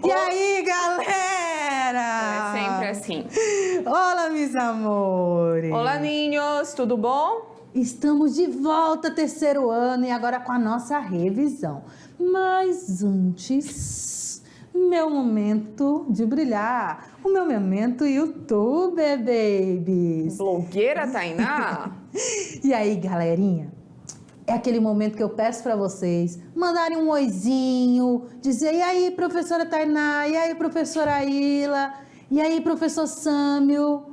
E aí, galera? É sempre assim. Olá, meus amores. Olá, ninhos, tudo bom? Estamos de volta, terceiro ano, e agora com a nossa revisão. Mas antes, meu momento de brilhar. O meu momento YouTube, babies. Blogueira Tainá? E aí, galerinha? É aquele momento que eu peço para vocês mandarem um oizinho, dizer, e aí, professora Tainá, e aí, professora Ila, e aí, professor Sâmio,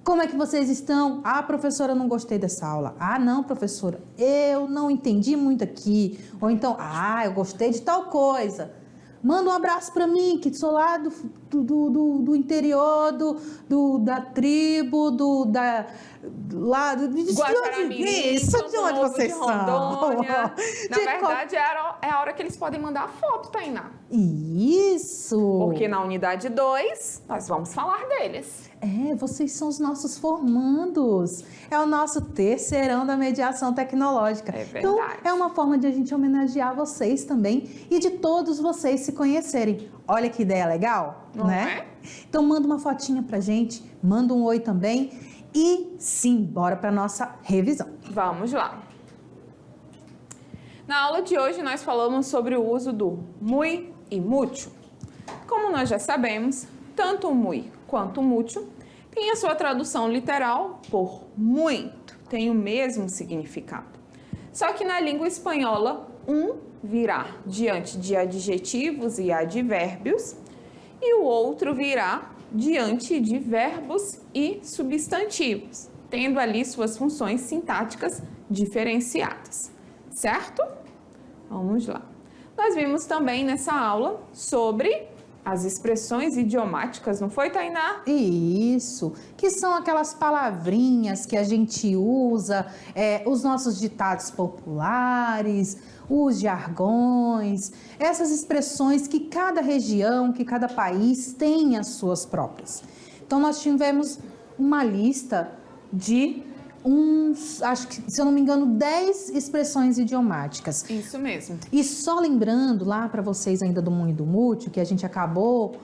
como é que vocês estão? Ah, professora, eu não gostei dessa aula. Ah, não, professora, eu não entendi muito aqui. Ou então, eu gostei de tal coisa. Manda um abraço para mim, que sou lá do interior, da tribo, Guaxaramirim, isso, de onde vocês de são? Rondônia. Na verdade, é a hora que eles podem mandar foto, Tainá. Isso! Porque na unidade 2, nós vamos falar deles. Vocês são os nossos formandos. É o nosso terceirão da mediação tecnológica. É verdade. Então, é uma forma de a gente homenagear vocês também e de todos vocês se conhecerem. Olha que ideia legal, Não né? Então, manda uma fotinha pra gente, manda um oi também e sim, bora pra nossa revisão. Vamos lá. Na aula de hoje, nós falamos sobre o uso do muy e mucho. Como nós já sabemos, tanto o muy quanto o mucho tem a sua tradução literal por muito, tem o mesmo significado. Só que na língua espanhola, um virá diante de adjetivos e advérbios e o outro virá diante de verbos e substantivos, tendo ali suas funções sintáticas diferenciadas, certo? Vamos lá. Nós vimos também nessa aula sobre as expressões idiomáticas, não foi, Tainá? Isso, que são aquelas palavrinhas que a gente usa, os nossos ditados populares, os jargões, essas expressões que cada região, que cada país tem as suas próprias. Então, nós tivemos uma lista de acho que, se eu não me engano, 10 expressões idiomáticas. Isso mesmo. E só lembrando lá para vocês ainda do muy e do mucho, que a gente acabou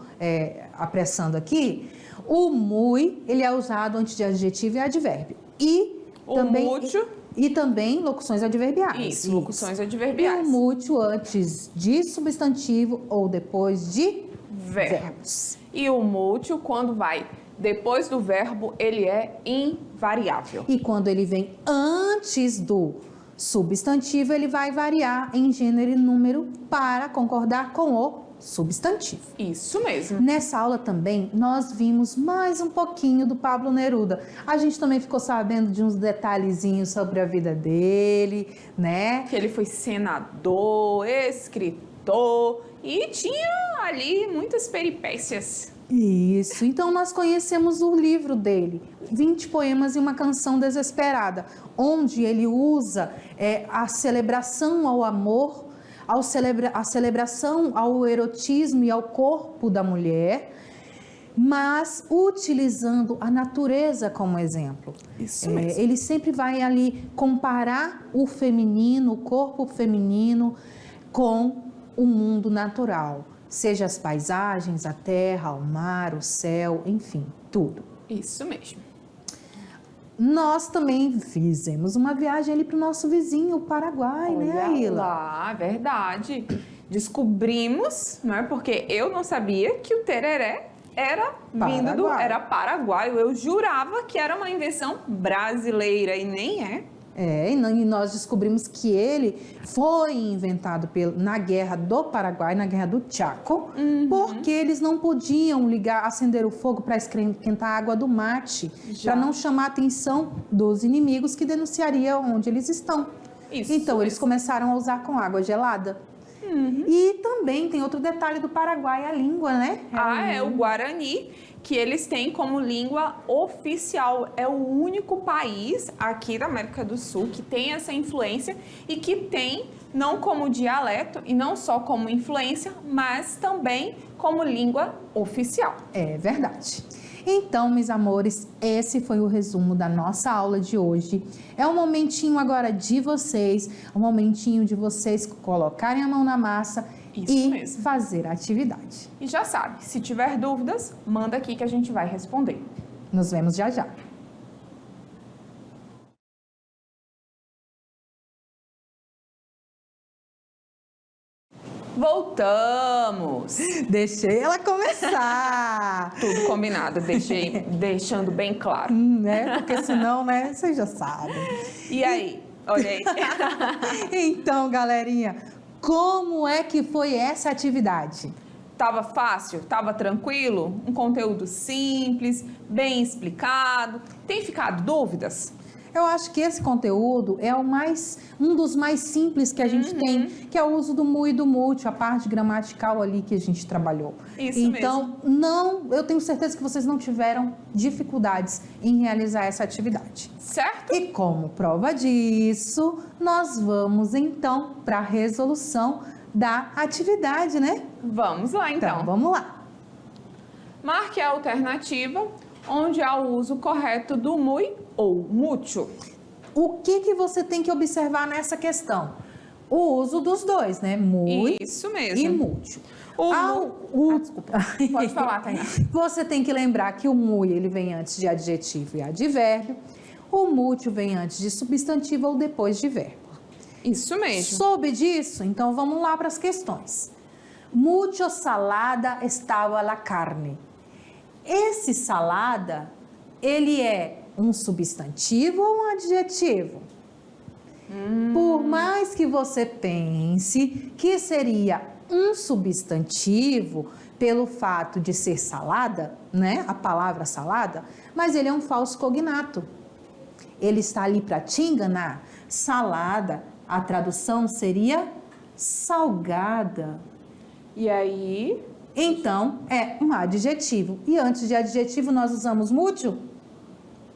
apressando aqui, o muy, ele é usado antes de adjetivo e advérbio. E o também, mucho... E também locuções adverbiais. Isso, locuções adverbiais. E o mucho antes de substantivo ou depois de verbos. E o mucho, quando vai depois do verbo, ele é invariável. E quando ele vem antes do substantivo, ele vai variar em gênero e número para concordar com o substantivo. Isso mesmo. Nessa aula também, nós vimos mais um pouquinho do Pablo Neruda. A gente também ficou sabendo de uns detalhezinhos sobre a vida dele, né? Que ele foi senador, escritor e tinha ali muitas peripécias. Isso, então nós conhecemos o livro dele, 20 poemas e uma canção desesperada, onde ele usa a celebração ao amor, a celebração ao erotismo e ao corpo da mulher, mas utilizando a natureza como exemplo. Isso mesmo. Ele sempre vai ali comparar o feminino, o corpo feminino com o mundo natural. Seja as paisagens, a terra, o mar, o céu, enfim, tudo. Isso mesmo. Nós também fizemos uma viagem ali para o nosso vizinho, o Paraguai, né, Aila? Lá, verdade. Descobrimos, não é? Porque eu não sabia que o tereré era era paraguaio. Eu jurava que era uma invenção brasileira e nem é. E nós descobrimos que ele foi inventado na Guerra do Paraguai, na Guerra do Chaco, porque eles não podiam acender o fogo para esquentar a água do mate, para não chamar a atenção dos inimigos que denunciariam onde eles estão. Então, eles começaram a usar com água gelada. E também tem outro detalhe do Paraguai, a língua, né? É o Guarani, que eles têm como língua oficial. É o único país aqui da América do Sul que tem essa influência e que tem não como dialeto e não só como influência, mas também como língua oficial. É verdade. Então, meus amores, esse foi o resumo da nossa aula de hoje. É um momentinho agora de vocês, um momentinho de vocês colocarem a mão na massa Isso e mesmo. fazer a atividade. E já sabe, se tiver dúvidas, manda aqui que a gente vai responder. Nos vemos já já. Voltamos! Deixei ela começar. Tudo combinado, deixando bem claro. Né? Porque senão, né, vocês já sabem. E aí? Olha aí. Então, galerinha, como é que foi essa atividade? Tava fácil? Tava tranquilo? Um conteúdo simples, bem explicado? Tem ficado dúvidas? Eu acho que esse conteúdo é um dos mais simples que a gente tem, que é o uso do mu e do mútil, a parte gramatical ali que a gente trabalhou. Isso então, eu tenho certeza que vocês não tiveram dificuldades em realizar essa atividade. Certo? E como prova disso, nós vamos então para a resolução da atividade, né? Vamos lá Então, então. vamos lá. Marque a alternativa onde há o uso correto do muy ou mútil. O que você tem que observar nessa questão? O uso dos dois, né? Muy Isso mesmo. e mútil. Desculpa. Pode falar, Tainá. Você tem que lembrar que o muy ele vem antes de adjetivo e advérbio. O mútil vem antes de substantivo ou depois de verbo. Isso mesmo. Soube disso? Então vamos lá para as questões. Mucho salada estava la carne. Esse salada, ele é um substantivo ou um adjetivo? Por mais que você pense que seria um substantivo pelo fato de ser salada, né? A palavra salada, mas ele é um falso cognato. Ele está ali para te enganar. Salada, a tradução seria salgada. E aí? Então, é um adjetivo. E antes de adjetivo, nós usamos mútil?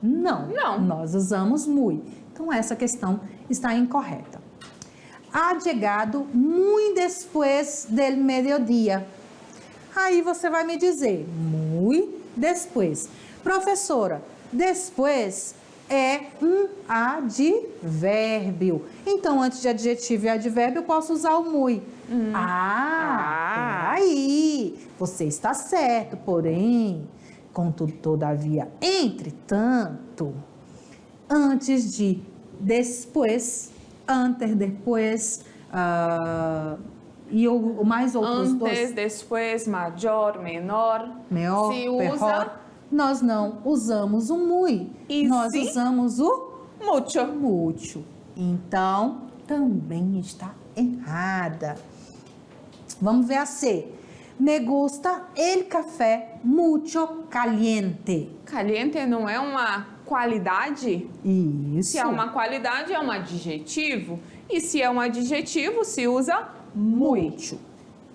Não. Não. Nós usamos muy. Então, essa questão está incorreta. Ha llegado muy después del mediodía. Aí você vai me dizer, muy después. Professora, después é um advérbio. Então, antes de adjetivo e advérbio, eu posso usar o muy. Peraí, você está certo, porém, contudo, todavia, entretanto, antes de después, antes, depois, e o mais outros dois. Antes, después, maior, menor. Maior, Se usa perror, nós não usamos o muy, E nós sim? usamos o mútil. mútil. Então, também está errada. Vamos ver a C. Me gusta el café mucho caliente. Caliente não é uma qualidade? Isso. Se é uma qualidade, é um adjetivo. E se é um adjetivo, se usa muy. Mútil.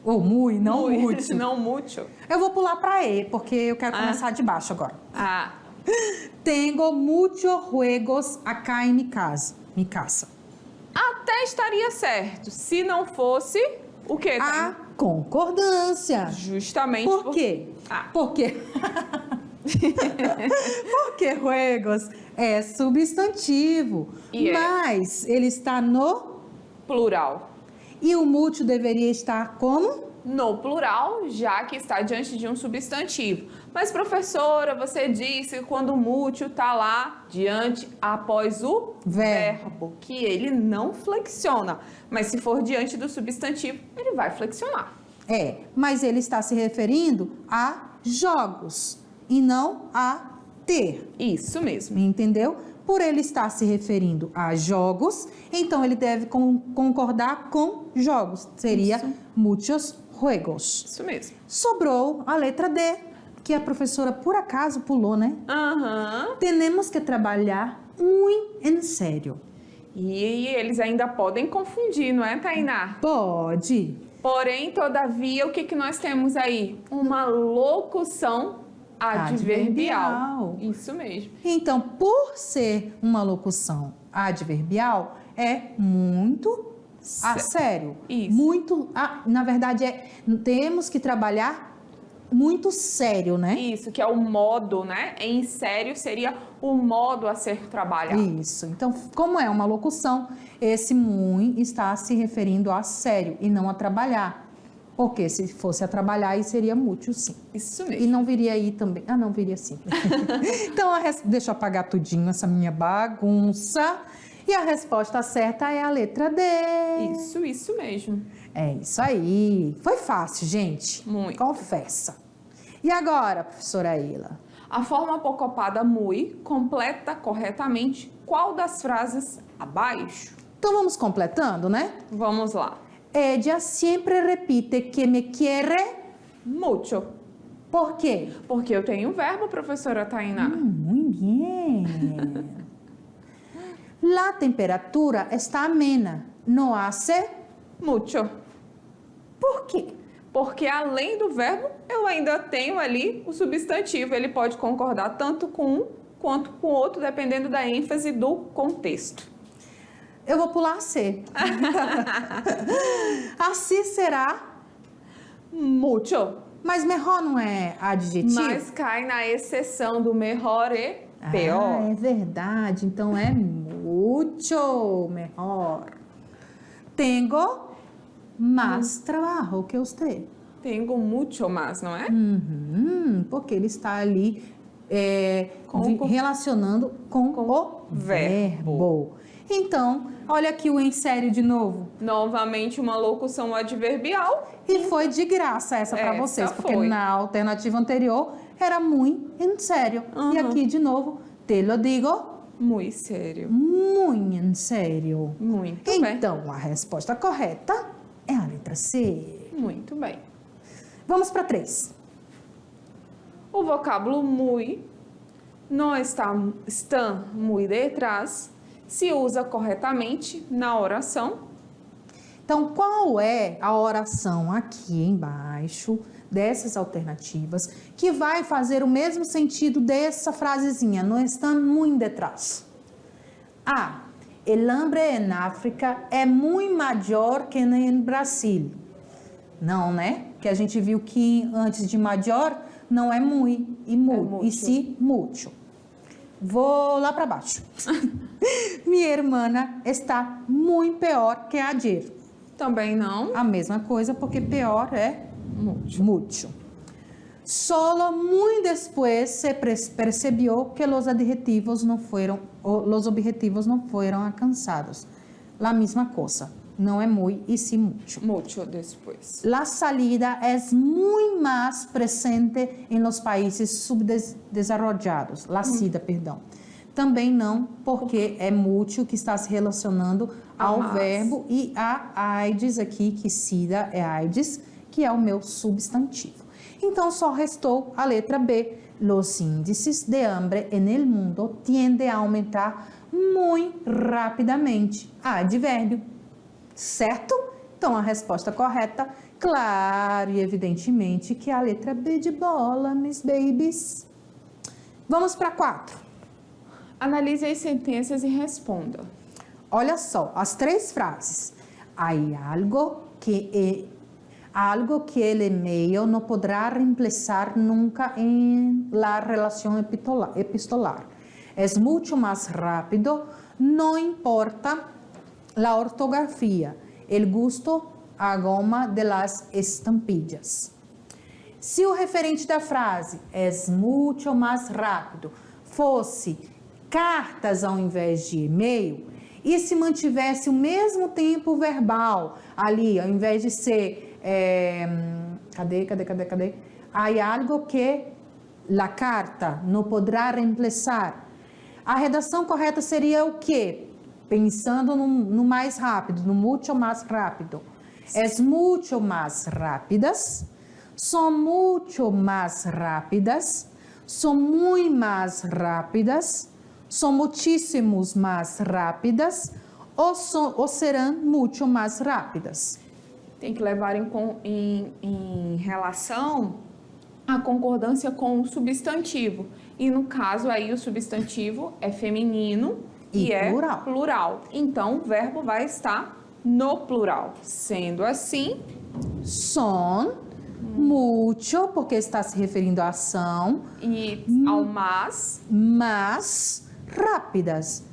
Ou muy, não Muy. mútil. Não mútil. Eu vou pular para E, porque eu quero começar de baixo agora. Ah, Tengo muchos juegos acá en mi casa. até estaria certo. Se não fosse, o quê? A concordância. Justamente Por quê? Ah. Por quê? Porque juegos é substantivo, E é. mas ele está no... Plural. E o mútil deveria estar como? No plural, já que está diante de um substantivo. Mas, professora, você disse que quando o mútil está lá diante, após o verbo, que ele não flexiona. Mas se for diante do substantivo, ele vai flexionar. É, mas ele está se referindo a jogos e não a ter, Isso mesmo. entendeu? Por ele estar se referindo a jogos, então ele deve concordar com jogos. Seria Isso. muchos juegos. Isso mesmo. Sobrou a letra D, que a professora por acaso pulou, né? Aham. Temos que trabalhar muito em sério. E eles ainda podem confundir, não é, Tainá? Pode. Porém, todavia, o que, que nós temos aí? Uma locução adverbial. Isso mesmo. Então, por ser uma locução adverbial, é muito a sério. Isso. Muito, na verdade, temos que trabalhar muito sério, né? Isso, que é o modo, né? Em sério seria o modo a ser trabalhado. Isso. Então, como é uma locução, esse muito está se referindo a sério e não a trabalhar. Porque se fosse a trabalhar, aí seria mucho, sim. Isso E mesmo. não viria aí também. Ah, não, viria sim. Então, deixa eu apagar tudinho essa minha bagunça. E a resposta certa é a letra D. Isso mesmo. É isso aí. Foi fácil, gente. Muito. Confessa. E agora, professora Ila? A forma apocopada muy completa corretamente qual das frases abaixo? Então, vamos completando, né? Vamos lá. Ella sempre repite que me quiere. Mucho. Por quê? Porque eu tenho um verbo, professora Tainá. Muy bien. La temperatura está amena. No hace. Mucho. Por quê? Porque além do verbo, eu ainda tenho ali o substantivo. Ele pode concordar tanto com um quanto com o outro, dependendo da ênfase do contexto. Eu vou pular a C. Assim será. Mucho. Mas melhor não é adjetivo? Mas cai na exceção do melhor e Ah, pior. é verdade. Então é mucho melhor. Tengo más trabajo que usted. Tenho mucho mais, não é? Porque ele está ali Com- relacionando com o verbo. Então, olha aqui o em sério de novo. Novamente uma locução adverbial. E foi de graça essa para Essa vocês, porque foi. na alternativa anterior era muito em sério. E aqui de novo, te lo digo, Muito sério. muito em sério. Muito bem. Então, a resposta correta é a letra C. Muito bem. Vamos para 3. O vocábulo muy não está muy detrás se usa corretamente na oração. Então, qual é a oração aqui embaixo dessas alternativas que vai fazer o mesmo sentido dessa frasezinha? No están muy detrás. A. El hambre en África é muito maior que no Brasil. Não, né? Que a gente viu que antes de maior não é muito e mucho. e sim mucho. Vou lá para baixo. Minha irmã está muito pior que ayer. Também não. A mesma coisa, porque pior é Mucho. mucho. Solo muy después se percibió que los objetivos no fueron alcanzados. La misma cosa. Não é muy e sim mucho. Mucho depois. La salida es muy más presente en los países subdesarrollados. La sida, perdão. Também não, porque é mútil que está se relacionando ao Mas. verbo e a AIDS aqui, que sida é AIDS, que é o meu substantivo. Então, só restou a letra B. Los índices de hambre en el mundo tienden a aumentar muito rapidamente. Advérbio. Certo? Então, a resposta correta, claro e evidentemente, que é a letra B de bola, Miss Babies. Vamos para 4. Analise as sentenças e responda. Olha só, as 3 frases. Hay algo que el email no podrá reemplazar nunca en la relación epistolar. Es mucho más rápido, no importa la ortografía, el gusto, a goma de las estampillas. Se o referente da frase es muito mais rápido fosse cartas ao invés de e-mail, e se mantivesse o mesmo tempo verbal ali, ao invés de ser cadê? Hay algo que la carta no podrá reemplazar. A redação correta seria o quê? Pensando no mais rápido, no muito mais rápido. Es mucho más rápidas, son mucho más rápidas, son muy más rápidas, son muchísimos más rápidas ou serão muito mais rápidas. Tem que levar em relação a concordância com o substantivo. E no caso aí o substantivo é feminino E é plural. plural. Então o verbo vai estar no plural. Sendo assim, Son, mucho, porque está se referindo à ação, e ao mas, más rápidas.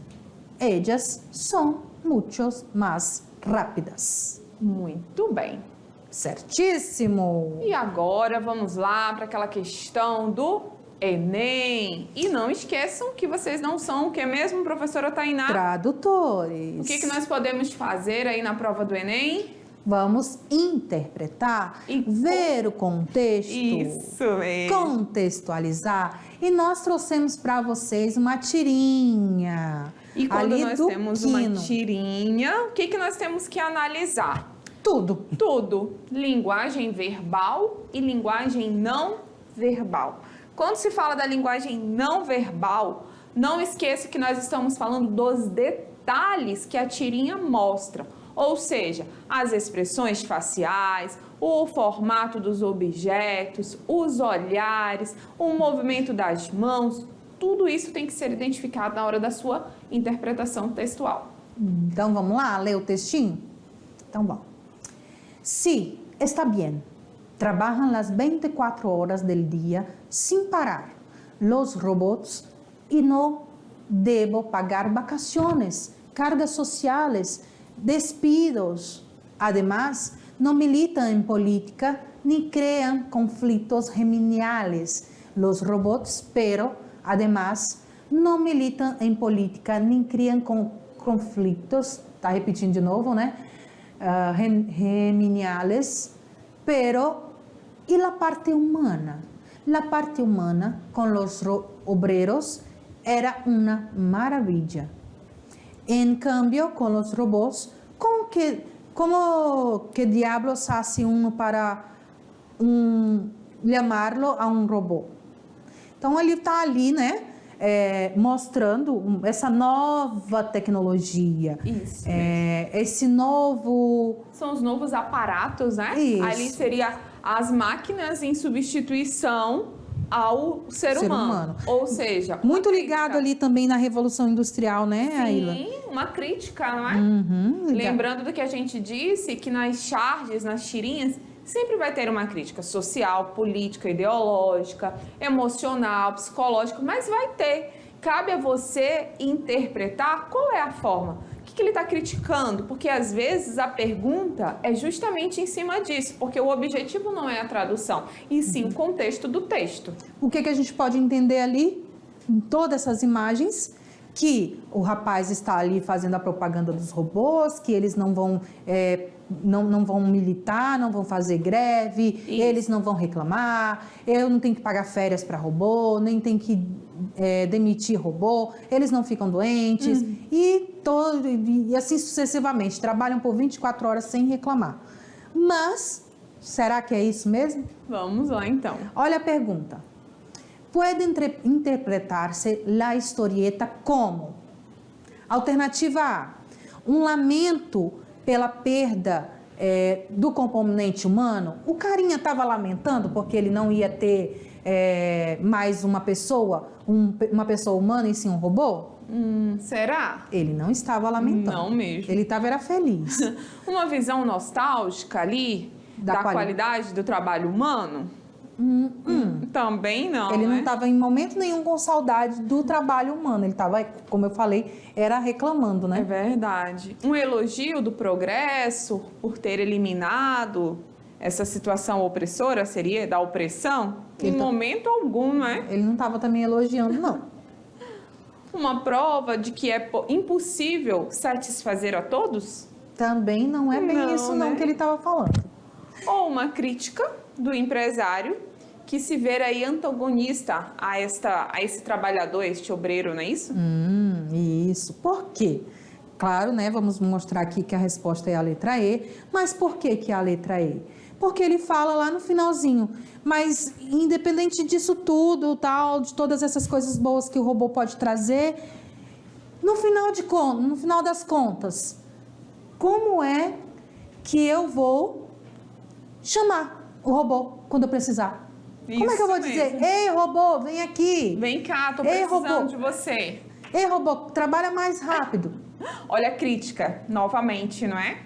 Ellas son mucho más rápidas. muito bem. Certíssimo! E agora vamos lá para aquela questão do Enem. E não esqueçam que vocês não são o que mesmo, professora Tainá? Tradutores. O que nós podemos fazer aí na prova do Enem? Vamos interpretar, E ver o contexto, Isso mesmo. contextualizar. E nós trouxemos para vocês uma tirinha. E quando ali nós do temos Quino. uma tirinha, o que nós temos que analisar? Tudo. Tudo. Linguagem verbal e linguagem não verbal. Quando se fala da linguagem não verbal, não esqueça que nós estamos falando dos detalhes que a tirinha mostra. Ou seja, as expressões faciais, o formato dos objetos, os olhares, o movimento das mãos, tudo isso tem que ser identificado na hora da sua interpretação textual. Então vamos lá, ler o textinho? Então vamos. Sí, está bien. Trabajan las 24 horas del día sin parar los robots y no debo pagar vacaciones, cargas sociales, despidos. Además, no militan en política ni crean conflictos geminiales los robots, pero además no militan en política ni crean conflictos, está repetindo de novo, né? Geminiales, pero ¿y la parte humana? La parte humana con los obreros era una maravilla. En cambio, con los robots, ¿cómo que diablos hace uno para llamarlo a um robô? Então, ele está ali, né, mostrando essa nova tecnologia. Isso. Esse novo... São os novos aparatos, né? Isso. Ali seria as máquinas em substituição ao ser humano. Ou seja, muito ligado ali também na Revolução Industrial, né, Aila? Sim, uma crítica, não é? Uhum, Lembrando do que a gente disse, que nas charges, nas tirinhas, sempre vai ter uma crítica social, política, ideológica, emocional, psicológica, mas vai ter. Cabe a você interpretar qual é a forma. O que ele está criticando? Porque às vezes a pergunta é justamente em cima disso, porque o objetivo não é a tradução, e sim o contexto do texto. O que a gente pode entender ali, em todas essas imagens, que o rapaz está ali fazendo a propaganda dos robôs, que eles não vão, não vão militar, não vão fazer greve, Isso. eles não vão reclamar, eu não tenho que pagar férias para robô, nem tenho que demitir robô, eles não ficam doentes, e assim sucessivamente, trabalham por 24 horas sem reclamar. Mas, será que é isso mesmo? Vamos lá então. Olha a pergunta. Pode interpretar-se a historieta como? Alternativa A, um lamento pela perda do componente humano. O carinha estava lamentando porque ele não ia ter mais uma pessoa humana e sim um robô? Será? Ele não estava lamentando. Não mesmo. Ele era feliz. Uma visão nostálgica ali da qualidade do trabalho humano? Também não. Ele não estava em momento nenhum com saudade do trabalho humano. Ele estava, como eu falei, era reclamando, né? É verdade. Um elogio do progresso por ter eliminado essa situação opressora, seria da opressão? Em momento algum, não é? Ele não estava também elogiando, não. Uma prova de que é impossível satisfazer a todos? Também não é bem isso não, né? que ele estava falando. Ou uma crítica do empresário que se vê aí antagonista a esse trabalhador, a este obreiro, não é isso? Isso. Por quê? Claro, né? Vamos mostrar aqui que a resposta é a letra E. Mas por que é a letra E? Porque ele fala lá no finalzinho. Mas independente disso tudo, tal, de todas essas coisas boas que o robô pode trazer, no final das contas, como é que eu vou chamar o robô quando eu precisar? Como é que eu vou dizer? Ei, robô, vem aqui. Vem cá, tô Ei, precisando robô. de você. Ei, robô, trabalha mais rápido. Olha a crítica, novamente, não é?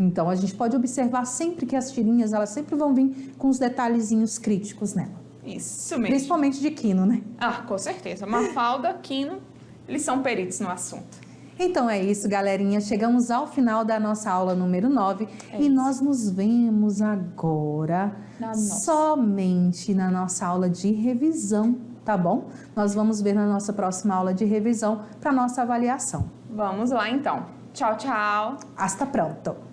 Então, a gente pode observar sempre que as tirinhas, elas sempre vão vir com os detalhezinhos críticos nela. Isso mesmo. Principalmente de Quino, né? Ah, com certeza. Mafalda, Quino, eles são peritos no assunto. Então é isso, galerinha. Chegamos ao final da nossa aula número 9 e nós nos vemos agora somente na nossa aula de revisão, tá bom? Nós vamos ver na nossa próxima aula de revisão para nossa avaliação. Vamos lá então. Tchau, tchau. Hasta pronto.